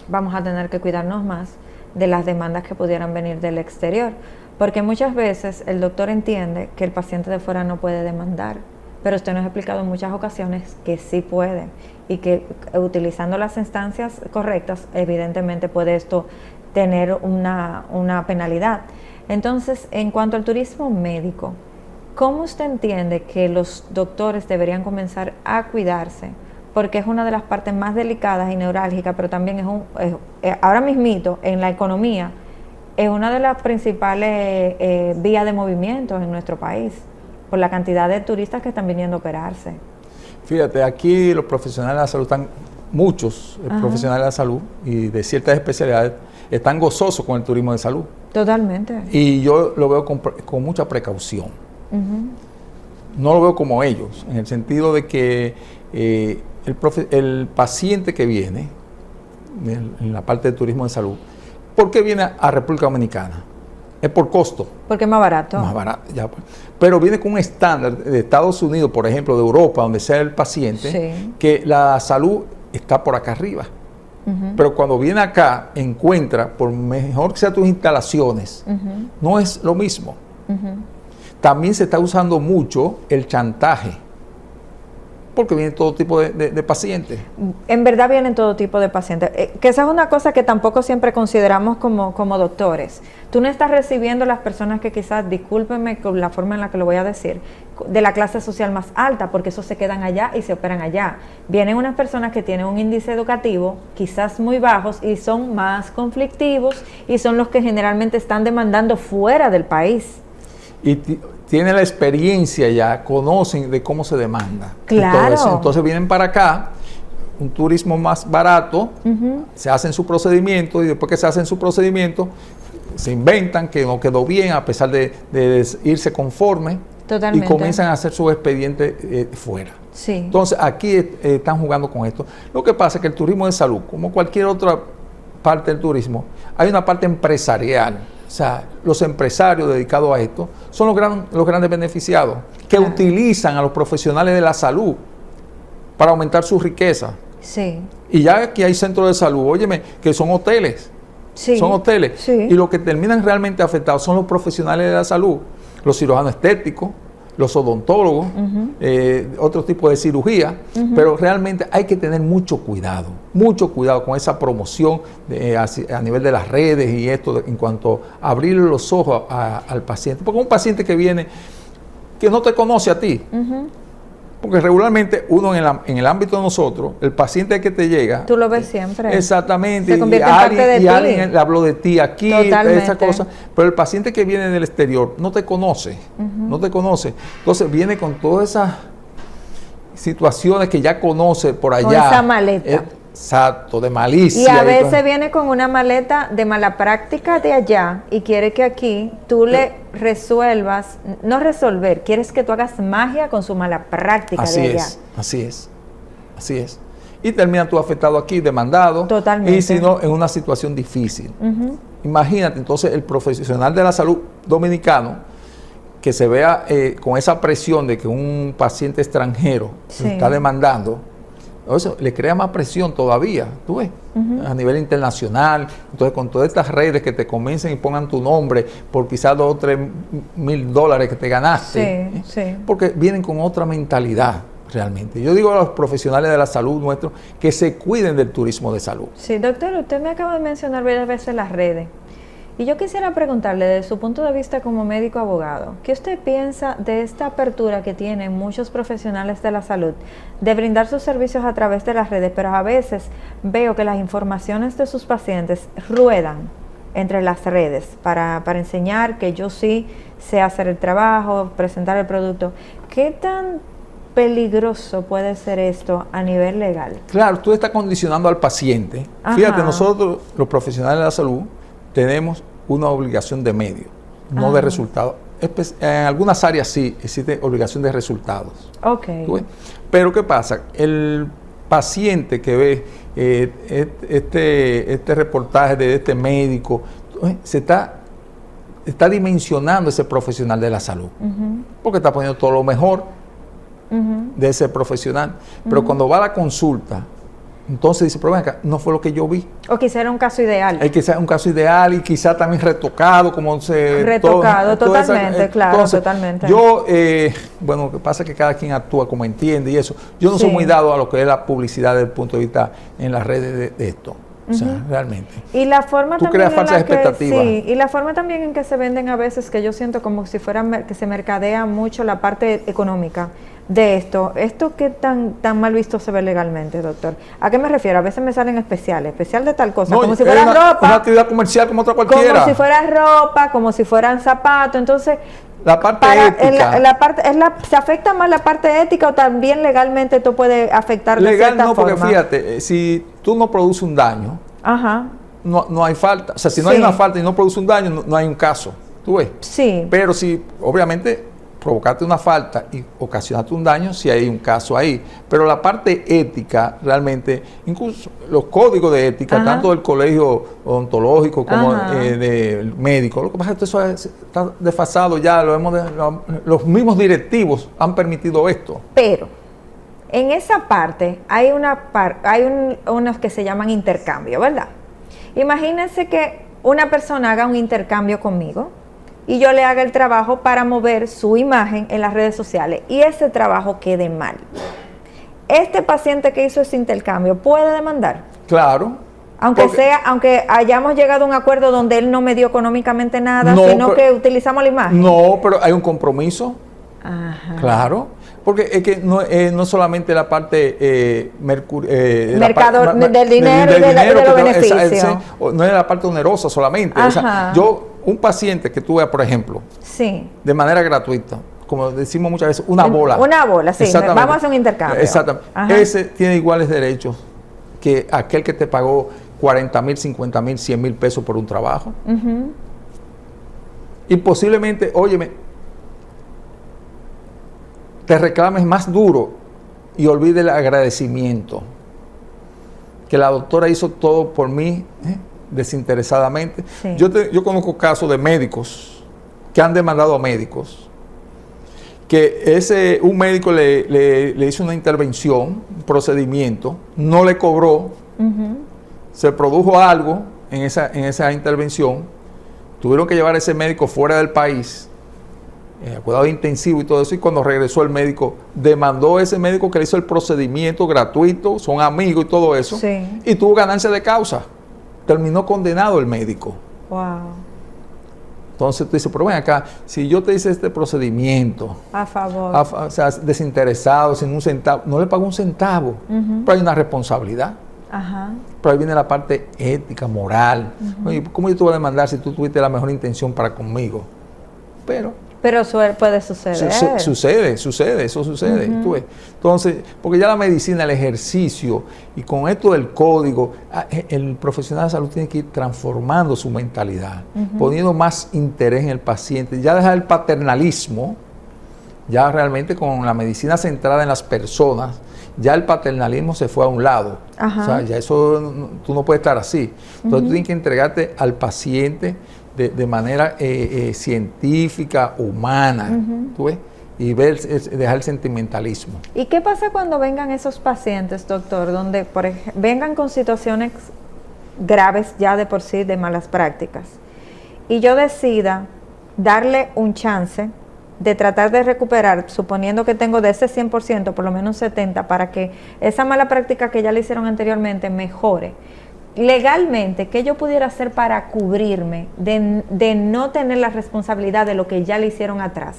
Speaker 1: vamos a tener que cuidarnos más de las demandas que pudieran venir del exterior, porque muchas veces el doctor entiende que el paciente de fuera no puede demandar, pero usted nos ha explicado en muchas ocasiones que sí puede y que utilizando las instancias correctas, evidentemente puede esto tener una penalidad. Entonces, en cuanto al turismo médico, ¿cómo usted entiende que los doctores deberían comenzar a cuidarse? Porque es una de las partes más delicadas y neurálgicas, pero también ahora mismito en la economía, es una de las principales vías de movimiento en nuestro país, por la cantidad de turistas que están viniendo a operarse.
Speaker 2: Fíjate, aquí los profesionales de la salud están, muchos profesionales de la salud y de ciertas especialidades, están gozosos con el turismo de salud.
Speaker 1: Totalmente.
Speaker 2: Y yo lo veo con mucha precaución. No lo veo como ellos, en el sentido de que el paciente que viene, en la parte de turismo de salud, ¿por qué viene a República Dominicana? Es por costo.
Speaker 1: Porque es más barato.
Speaker 2: Más barato, ya. Pero viene con un estándar de Estados Unidos, por ejemplo, de Europa, donde sea el paciente,
Speaker 1: sí,
Speaker 2: que la salud está por acá arriba. Pero cuando viene acá, encuentra, por mejor que sean tus instalaciones, no es lo mismo. También se está usando mucho el chantaje, porque viene todo tipo de pacientes.
Speaker 1: En verdad vienen todo tipo de pacientes, que esa es una cosa que tampoco siempre consideramos como doctores. Tú no estás recibiendo las personas que quizás, discúlpeme con la forma en la que lo voy a decir, de la clase social más alta, porque esos se quedan allá y se operan allá. Vienen unas personas que tienen un índice educativo quizás muy bajos y son más conflictivos y son los que generalmente están demandando fuera del país.
Speaker 2: Y tienen la experiencia ya, conocen de cómo se demanda.
Speaker 1: Claro.
Speaker 2: Entonces vienen para acá, un turismo más barato, se hacen su procedimiento y después que se hacen su procedimiento, se inventan que no quedó bien a pesar de irse conforme.
Speaker 1: Totalmente.
Speaker 2: Y comienzan a hacer su expediente fuera.
Speaker 1: Sí.
Speaker 2: Entonces aquí están jugando con esto. Lo que pasa es que el turismo de salud, como cualquier otra parte del turismo, hay una parte empresarial. O sea, los empresarios dedicados a esto son los grandes beneficiados que utilizan a los profesionales de la salud para aumentar su riqueza.
Speaker 1: Sí.
Speaker 2: Y ya aquí hay centros de salud, óyeme, que son hoteles.
Speaker 1: Sí.
Speaker 2: Son hoteles.
Speaker 1: Sí.
Speaker 2: Y los que terminan realmente afectados son los profesionales de la salud, los cirujanos estéticos, los odontólogos, otro tipo de cirugía, pero realmente hay que tener mucho cuidado con esa promoción a nivel de las redes y esto en cuanto a abrirle los ojos al paciente. Porque un paciente que viene, que no te conoce a ti, porque regularmente uno en el ámbito de nosotros, el paciente que te llega,
Speaker 1: tú lo ves siempre.
Speaker 2: Exactamente.
Speaker 1: Se convierte en parte de ti.
Speaker 2: Alguien le habló de ti aquí, esa cosa. Pero el paciente que viene del exterior no te conoce, no te conoce. Entonces viene con todas esas situaciones que ya conoce por allá.
Speaker 1: Con esa maleta.
Speaker 2: Exacto, de malicia.
Speaker 1: Y a veces viene con una maleta de mala práctica de allá y quiere que aquí tú le resuelvas, no resolver, quieres que tú hagas magia con su mala práctica de allá.
Speaker 2: Así es. Y termina tú afectado aquí, demandado.
Speaker 1: Totalmente.
Speaker 2: Y si no, en una situación difícil. Imagínate, entonces, el profesional de la salud dominicano que se vea con esa presión de que un paciente extranjero se está demandando. Eso le crea más presión todavía, tú ves, a nivel internacional. Entonces, con todas estas redes que te comiencen y pongan tu nombre por quizás $2 o $3,000 que te ganaste, porque vienen con otra mentalidad realmente. Yo digo a los profesionales de la salud nuestros que se cuiden del turismo de salud.
Speaker 1: Sí, doctor, usted me acaba de mencionar varias veces las redes. Y yo quisiera preguntarle, desde su punto de vista como médico abogado, ¿qué usted piensa de esta apertura que tienen muchos profesionales de la salud de brindar sus servicios a través de las redes? Pero a veces veo que las informaciones de sus pacientes ruedan entre las redes para enseñar que yo sí sé hacer el trabajo, presentar el producto. ¿Qué tan peligroso puede ser esto a nivel legal? Claro,
Speaker 2: tú estás condicionando al paciente. Fíjate, nosotros, los profesionales de la salud, tenemos una obligación de medio, no de resultados. En algunas áreas sí existe obligación de resultados.
Speaker 1: Okay.
Speaker 2: Pero ¿qué pasa? El paciente que ve este reportaje de este médico se está está dimensionando ese profesional de la salud, porque está poniendo todo lo mejor de ese profesional. Pero cuando va a la consulta, entonces dice, pero ven acá, no fue lo que yo vi.
Speaker 1: O quizá era un caso ideal.
Speaker 2: Quizá un caso ideal y quizá también retocado, como se...
Speaker 1: Retocado, totalmente, claro,
Speaker 2: entonces,
Speaker 1: totalmente.
Speaker 2: Yo, bueno, lo que pasa es que cada quien actúa como entiende y eso. Yo no soy muy dado a lo que es la publicidad desde el punto de vista en las redes de esto. O sea, realmente.
Speaker 1: Y la forma
Speaker 2: tú
Speaker 1: también
Speaker 2: creas falsas expectativas.
Speaker 1: Sí, y la forma también en que se venden a veces, que yo siento como si fuera que se mercadea mucho la parte económica de esto que tan mal visto se ve legalmente, doctor. ¿A qué me refiero? A veces me salen especial de tal cosa,
Speaker 2: no,
Speaker 1: como si fuera ropa.
Speaker 2: Una actividad comercial como otra cualquiera.
Speaker 1: Como si fuera ropa, como si fueran zapatos, entonces...
Speaker 2: La parte ética.
Speaker 1: ¿Se afecta más la parte ética o también legalmente esto puede afectar de
Speaker 2: legal
Speaker 1: cierta
Speaker 2: no,
Speaker 1: forma?
Speaker 2: porque fíjate, si tú no produces un daño, no hay falta. O sea, si no hay una falta y no produce un daño, no hay un caso. ¿Tú ves?
Speaker 1: Sí.
Speaker 2: Pero si, obviamente, provocaste una falta y ocasionaste un daño, sí hay un caso ahí. Pero la parte ética, realmente, incluso los códigos de ética, tanto del colegio odontológico como del médico, lo que pasa es que eso está desfasado ya, los mismos directivos han permitido esto.
Speaker 1: Pero en esa parte hay unos que se llaman intercambio, ¿verdad? Imagínense que una persona haga un intercambio conmigo y yo le haga el trabajo para mover su imagen en las redes sociales y ese trabajo quede mal. Este paciente que hizo ese intercambio puede demandar.
Speaker 2: Claro.
Speaker 1: Aunque hayamos llegado a un acuerdo donde él no me dio económicamente nada, sino que utilizamos la imagen.
Speaker 2: No, pero hay un compromiso.
Speaker 1: Ajá.
Speaker 2: Claro. Porque es que no solamente la parte
Speaker 1: del dinero y de los beneficios.
Speaker 2: No es la parte onerosa solamente. O sea, un paciente que tú veas, por ejemplo, de manera gratuita, como decimos muchas veces, una bola.
Speaker 1: Una bola, sí. Vamos a hacer un intercambio.
Speaker 2: Exactamente. Ese tiene iguales derechos que aquel que te pagó 40,000, 50,000, 100,000 pesos por un trabajo. Y posiblemente, óyeme, te reclames más duro y olvide el agradecimiento. Que la doctora hizo todo por mí, desinteresadamente. Sí. Yo conozco casos de médicos que han demandado a médicos. Que un médico le hizo una intervención, un procedimiento, no le cobró, se produjo algo en esa intervención, tuvieron que llevar a ese médico fuera del país, cuidado intensivo y todo eso, y cuando regresó el médico, demandó a ese médico que le hizo el procedimiento gratuito, son amigos y todo eso, y tuvo ganancia de causa. Terminó condenado el médico.
Speaker 1: Wow.
Speaker 2: Entonces tú dices, pero ven acá, si yo te hice este procedimiento,
Speaker 1: a favor,
Speaker 2: o sea, desinteresado, sin un centavo, no le pago un centavo, pero hay una responsabilidad. Pero ahí viene la parte ética, moral. Oye, ¿cómo yo te voy a demandar si tú tuviste la mejor intención para conmigo? Pero
Speaker 1: puede suceder.
Speaker 2: Eso sucede. ¿Tú ves? Entonces, porque ya la medicina, el ejercicio, y con esto del código, el profesional de salud tiene que ir transformando su mentalidad, poniendo más interés en el paciente, ya dejar el paternalismo, ya realmente con la medicina centrada en las personas, ya el paternalismo se fue a un lado. O sea, ya eso, tú no puedes estar así. Entonces tú tienes que entregarte al paciente de manera científica, humana, ¿tú ves? Y dejar el sentimentalismo.
Speaker 1: ¿Y qué pasa cuando vengan esos pacientes, doctor, donde vengan con situaciones graves ya de por sí de malas prácticas y yo decida darle un chance de tratar de recuperar, suponiendo que tengo de ese 100%, por lo menos 70%, para que esa mala práctica que ya le hicieron anteriormente mejore? Legalmente, ¿qué yo pudiera hacer para cubrirme de no tener la responsabilidad de lo que ya le hicieron atrás?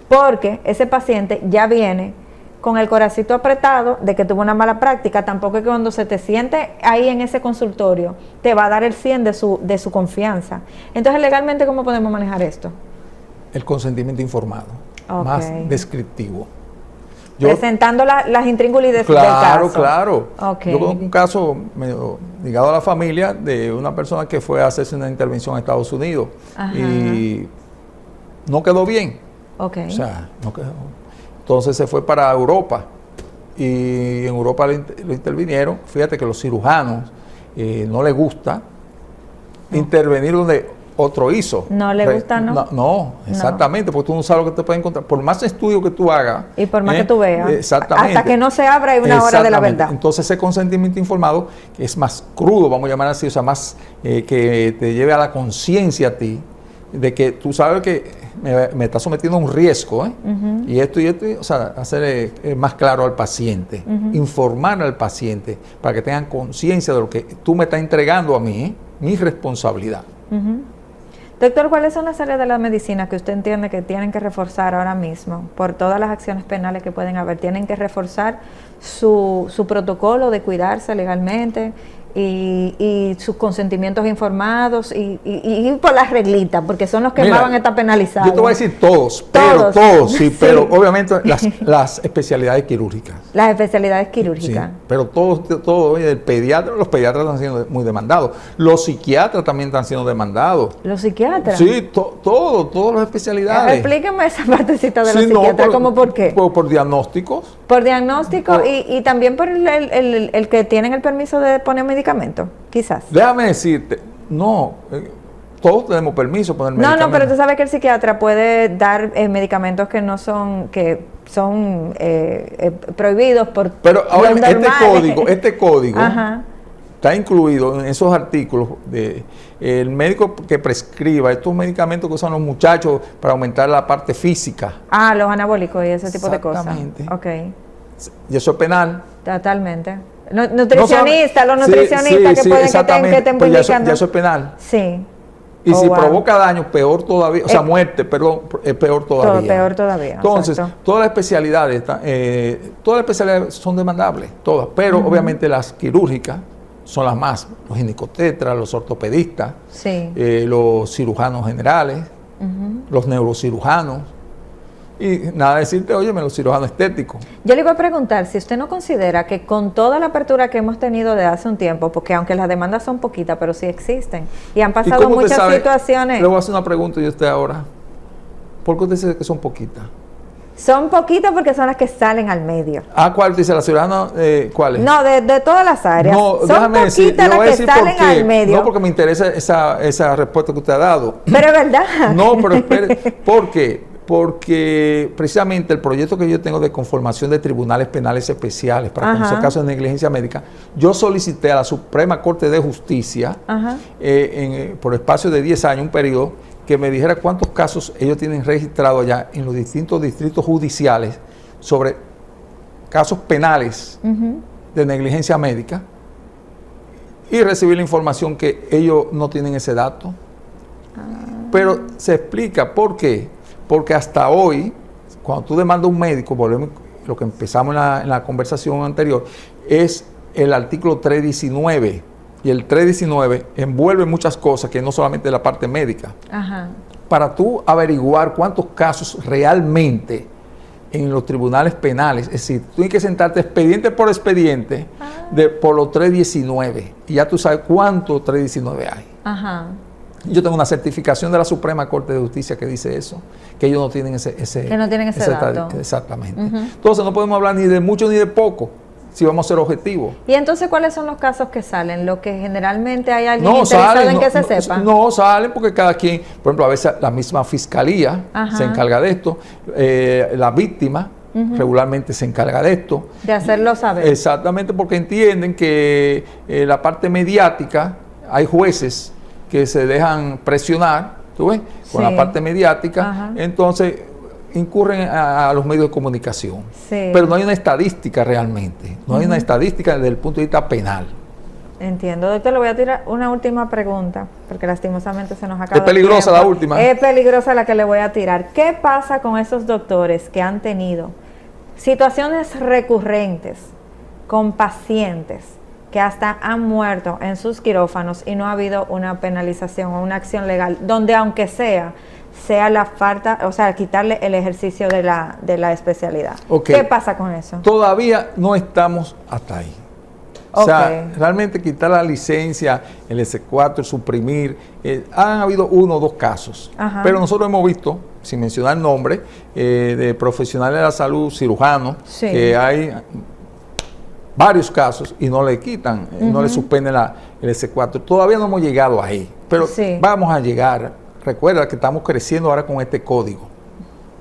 Speaker 1: Porque ese paciente ya viene con el coracito apretado de que tuvo una mala práctica. Tampoco es que cuando se te siente ahí en ese consultorio te va a dar el 100 de su confianza. Entonces, legalmente, ¿cómo podemos manejar esto?
Speaker 2: El consentimiento informado, más descriptivo.
Speaker 1: Presentando las intríngulis del caso.
Speaker 2: Claro. Yo conozco un caso ligado a la familia de una persona que fue a hacerse una intervención a Estados Unidos y no quedó bien. O sea, no quedó. Entonces se fue para Europa y en Europa lo intervinieron. Fíjate que los cirujanos no les gusta intervenir donde otro hizo.
Speaker 1: No le gusta, ¿no?
Speaker 2: No, exactamente, porque tú no sabes lo que te puede encontrar. Por más estudio que tú hagas.
Speaker 1: Y por más que tú veas.
Speaker 2: Exactamente.
Speaker 1: Hasta que no se abra hay una hora de la verdad.
Speaker 2: Entonces ese consentimiento informado que es más crudo, vamos a llamar así, o sea, más que te lleve a la conciencia a ti, de que tú sabes que me está sometiendo a un riesgo, y esto, o sea, hacer más claro al paciente, informar al paciente para que tengan conciencia de lo que tú me estás entregando a mí, mi responsabilidad.
Speaker 1: Doctor, ¿cuáles son las áreas de la medicina que usted entiende que tienen que reforzar ahora mismo por todas las acciones penales que pueden haber? ¿Tienen que reforzar su protocolo de cuidarse legalmente y sus consentimientos informados y por las reglitas, porque son los que más van a estar penalizados?
Speaker 2: Yo te voy a decir todos, sí, pero obviamente las especialidades quirúrgicas.
Speaker 1: Las especialidades quirúrgicas. Sí,
Speaker 2: pero todo, los pediatras están siendo muy demandados. Los psiquiatras también están siendo demandados.
Speaker 1: ¿Los psiquiatras?
Speaker 2: Sí, todas las especialidades.
Speaker 1: Explíqueme esa partecita de los psiquiatras, ¿cómo por qué?
Speaker 2: Por diagnósticos.
Speaker 1: Por diagnóstico y también por el que tienen el permiso de poner medicamentos, quizás.
Speaker 2: Déjame decirte, todos tenemos permiso para poner medicamentos.
Speaker 1: No, pero tú sabes que el psiquiatra puede dar medicamentos que no son, prohibidos por...
Speaker 2: Pero ahora este código está incluido en esos artículos de el médico que prescriba estos medicamentos que usan los muchachos para aumentar la parte física.
Speaker 1: Los anabólicos y ese tipo de cosas.
Speaker 2: Exactamente.
Speaker 1: Okay.
Speaker 2: Y eso es penal.
Speaker 1: Totalmente. Los nutricionistas que pueden que te
Speaker 2: pues ya eso es penal.
Speaker 1: Sí.
Speaker 2: Y si provoca daño, peor todavía, o sea, muerte, perdón, es peor todavía.
Speaker 1: Peor todavía.
Speaker 2: Entonces, todas las especialidades son demandables, todas, pero obviamente las quirúrgicas son las más, los ginecobstetras, los ortopedistas, los cirujanos generales, los neurocirujanos. Y nada decirte, óyeme, los cirujanos estéticos.
Speaker 1: Yo le iba a preguntar si usted no considera que con toda la apertura que hemos tenido desde hace un tiempo, porque aunque las demandas son poquitas, pero sí existen, y han pasado muchas situaciones.
Speaker 2: Le voy a hacer una pregunta y usted ahora. ¿Por qué usted dice que son poquitas?
Speaker 1: Son poquitas porque son las que salen al medio.
Speaker 2: ¿Cuál dice? ¿La ciudadana? ¿Cuáles?
Speaker 1: No, de todas las áreas.
Speaker 2: No,
Speaker 1: son poquitas las que salen al medio.
Speaker 2: No, porque me interesa esa respuesta que usted ha dado.
Speaker 1: Pero es verdad.
Speaker 2: No, pero espere. ¿Por qué? Porque precisamente el proyecto que yo tengo de conformación de tribunales penales especiales para conocer casos de negligencia médica, yo solicité a la Suprema Corte de Justicia, por espacio de 10 años, un periodo, que me dijera cuántos casos ellos tienen registrados allá en los distintos distritos judiciales sobre casos penales de negligencia médica, y recibí la información que ellos no tienen ese dato. Pero se explica por qué. Porque hasta hoy, cuando tú demandas a un médico, volvemos a lo que empezamos en la conversación anterior, es el artículo 319. Y el 319 envuelve muchas cosas que no solamente la parte médica. Para tú averiguar cuántos casos realmente en los tribunales penales, es decir, tú tienes que sentarte expediente por expediente por los 319. Y ya tú sabes cuántos 319 hay. Yo tengo una certificación de la Suprema Corte de Justicia que dice eso, que ellos no tienen ese
Speaker 1: dato.
Speaker 2: Exactamente. Entonces no podemos hablar ni de mucho ni de poco, si vamos a ser objetivos.
Speaker 1: ¿Y entonces cuáles son los casos que salen? ¿Lo que generalmente hay alguien interesado en que se sepa?
Speaker 2: No salen porque cada quien, por ejemplo, a veces la misma fiscalía se encarga de esto, la víctima regularmente se encarga de esto.
Speaker 1: De hacerlo saber.
Speaker 2: Exactamente, porque entienden que la parte mediática, hay jueces que se dejan presionar, ¿tú ves? Con la parte mediática, entonces incurren a los medios de comunicación. Pero no hay una estadística realmente, no hay una estadística desde el punto de vista penal.
Speaker 1: Entiendo. Doctor, le voy a tirar una última pregunta, porque lastimosamente se nos acaba.
Speaker 2: Es peligrosa la última.
Speaker 1: Es peligrosa la que le voy a tirar. ¿Qué pasa con esos doctores que han tenido situaciones recurrentes con pacientes que hasta han muerto en sus quirófanos y no ha habido una penalización o una acción legal, donde aunque sea la falta, o sea, quitarle el ejercicio de la especialidad? ¿Qué pasa con eso?
Speaker 2: Todavía no estamos hasta ahí. O sea, realmente quitar la licencia, el S4, suprimir, han habido 1 o 2 casos, pero nosotros hemos visto, sin mencionar nombre, de profesionales de la salud, cirujanos, que hay varios casos y no le quitan, no le suspenden el S4. Todavía no hemos llegado ahí, pero vamos a llegar. Recuerda que estamos creciendo ahora con este código,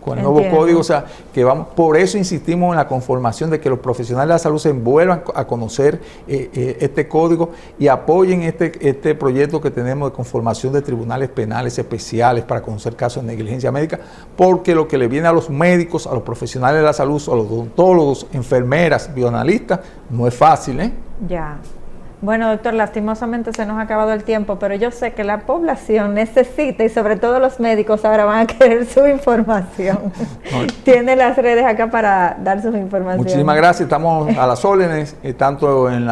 Speaker 2: con el nuevo código, o sea, que vamos, por eso insistimos en la conformación de que los profesionales de la salud se envuelvan a conocer este código y apoyen este proyecto que tenemos de conformación de tribunales penales especiales para conocer casos de negligencia médica, porque lo que le viene a los médicos, a los profesionales de la salud, a los odontólogos, enfermeras, bioanalistas, no es fácil, ¿eh?
Speaker 1: Ya. Bueno, doctor, lastimosamente se nos ha acabado el tiempo, pero yo sé que la población necesita, y sobre todo los médicos ahora van a querer su información. Tiene las redes acá para dar sus informaciones.
Speaker 2: Muchísimas gracias, estamos a las órdenes, tanto en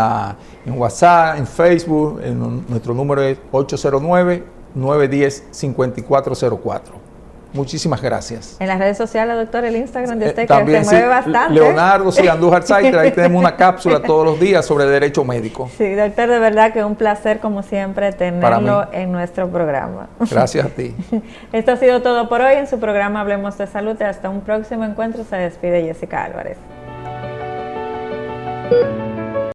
Speaker 2: WhatsApp, en Facebook, nuestro número es 809-910-5404. Muchísimas gracias.
Speaker 1: En las redes sociales, doctor, el Instagram de usted
Speaker 2: también,
Speaker 1: que se mueve bastante.
Speaker 2: Leonardo Andújar Saiter, ahí tenemos una cápsula todos los días sobre derecho médico.
Speaker 1: Sí, doctor, de verdad que un placer como siempre tenerlo en nuestro programa.
Speaker 2: Gracias a ti.
Speaker 1: Esto ha sido todo por hoy en su programa Hablemos de Salud. Hasta un próximo encuentro. Se despide Jessica Álvarez.